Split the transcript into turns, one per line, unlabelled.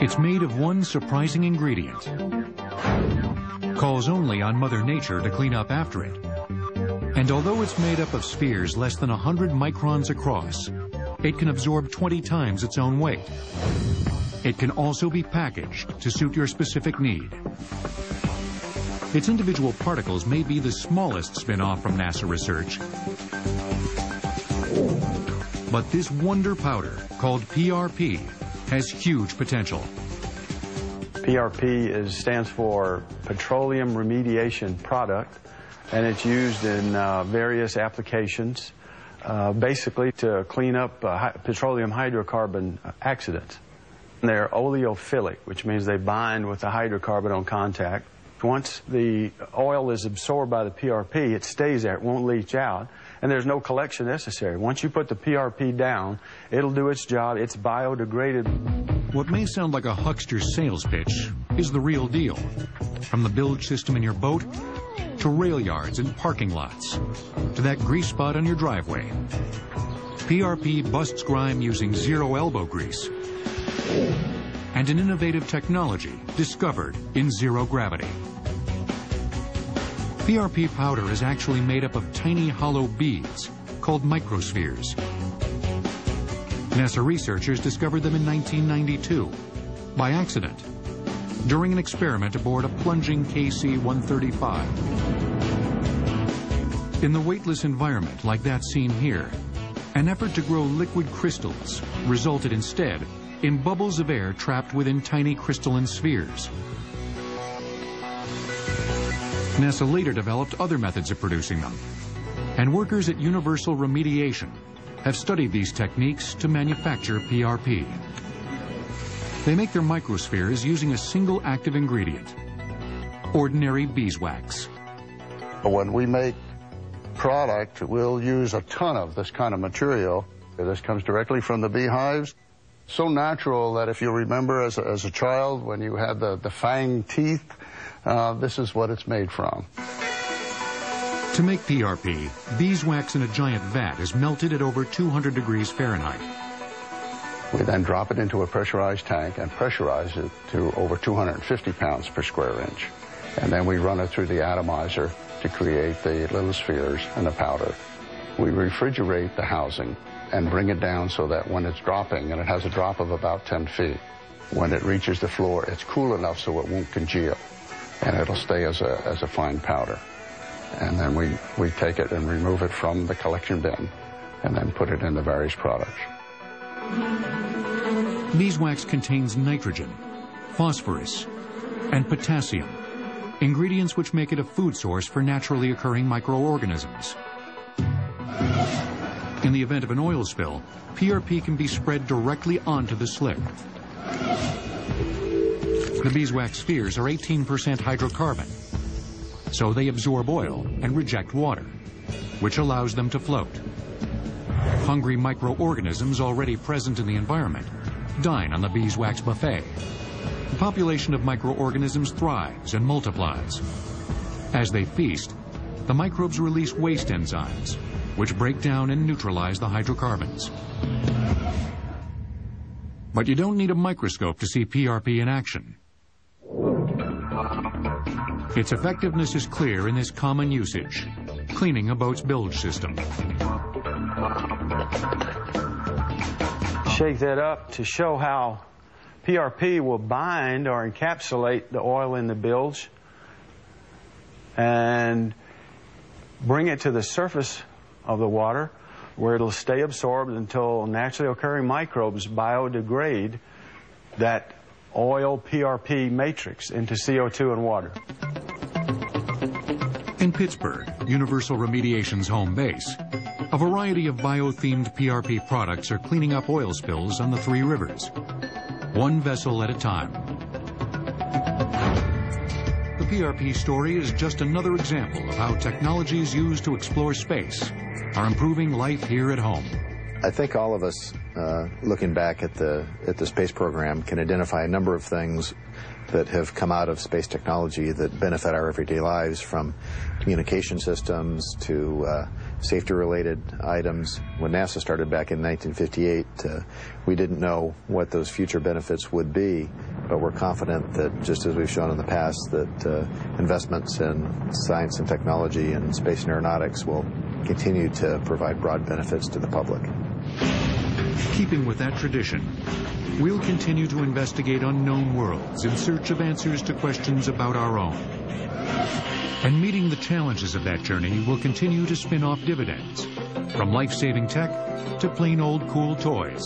It's made of one surprising ingredient. Calls only on Mother Nature to clean up after it. And although it's made up of spheres less than 100 microns across, it can absorb 20 times its own weight. It can also be packaged to suit your specific need. Its individual particles may be the smallest spin-off from NASA research, but this wonder powder, called PRP, has huge potential.
PRP stands for Petroleum Remediation Product, and it's used in various applications, basically to clean up petroleum hydrocarbon accidents. They're oleophilic, which means they bind with the hydrocarbon on contact. Once the oil is absorbed by the PRP, it stays there, it won't leach out, and there's no collection necessary. Once you put the PRP down, it'll do its job, it's biodegraded.
What may sound like a huckster's sales pitch is the real deal. From the bilge system in your boat, to rail yards and parking lots, to that grease spot on your driveway. PRP busts grime using zero elbow grease and an innovative technology discovered in zero gravity. PRP powder is actually made up of tiny hollow beads called microspheres. NASA researchers discovered them in 1992 by accident during an experiment aboard a plunging KC-135. In the weightless environment like that seen here, an effort to grow liquid crystals resulted instead in bubbles of air trapped within tiny crystalline spheres. NASA later developed other methods of producing them, and workers at Universal Remediation have studied these techniques to manufacture PRP. They make their microspheres using a single active ingredient, ordinary beeswax.
When we make product, we'll use a ton of this kind of material. This comes directly from the beehives. So natural that if you remember as a child when you had the fang teeth, this is what it's made from.
To make PRP, beeswax in a giant vat is melted at over 200 degrees Fahrenheit.
We then drop it into a pressurized tank and pressurize it to over 250 pounds per square inch. And then we run it through the atomizer to create the little spheres and the powder. We refrigerate the housing and bring it down so that when it's dropping, and it has a drop of about 10 feet, when it reaches the floor, it's cool enough so it won't congeal, and it'll stay as a fine powder. And then we take it and remove it from the collection bin and then put it in the various products.
Beeswax contains nitrogen, phosphorus, and potassium, ingredients which make it a food source for naturally occurring microorganisms. In the event of an oil spill, PRP can be spread directly onto the slick. The beeswax spheres are 18% hydrocarbon, so they absorb oil and reject water, which allows them to float. Hungry microorganisms already present in the environment dine on the beeswax buffet. The population of microorganisms thrives and multiplies. As they feast, the microbes release waste enzymes, which break down and neutralize the hydrocarbons. But you don't need a microscope to see PRP in action. Its effectiveness is clear in this common usage, cleaning a boat's bilge system.
Shake that up to show how PRP will bind or encapsulate the oil in the bilge and bring it to the surface of the water where it'll stay absorbed until naturally occurring microbes biodegrade that oil PRP matrix into CO2 and water.
In Pittsburgh, Universal Remediation's home base, a variety of bio-themed PRP products are cleaning up oil spills on the three rivers, one vessel at a time. The PRP story is just another example of how technologies used to explore space are improving life here at home.
I think all of us, looking back at the space program, can identify a number of things that have come out of space technology that benefit our everyday lives, from communication systems to safety-related items. When NASA started back in 1958, we didn't know what those future benefits would be, but we're confident that, just as we've shown in the past, that investments in science and technology and space and aeronautics will continue to provide broad benefits to the public.
Keeping with that tradition, we'll continue to investigate unknown worlds in search of answers to questions about our own. And meeting the challenges of that journey will continue to spin off dividends, from life-saving tech to plain old cool toys.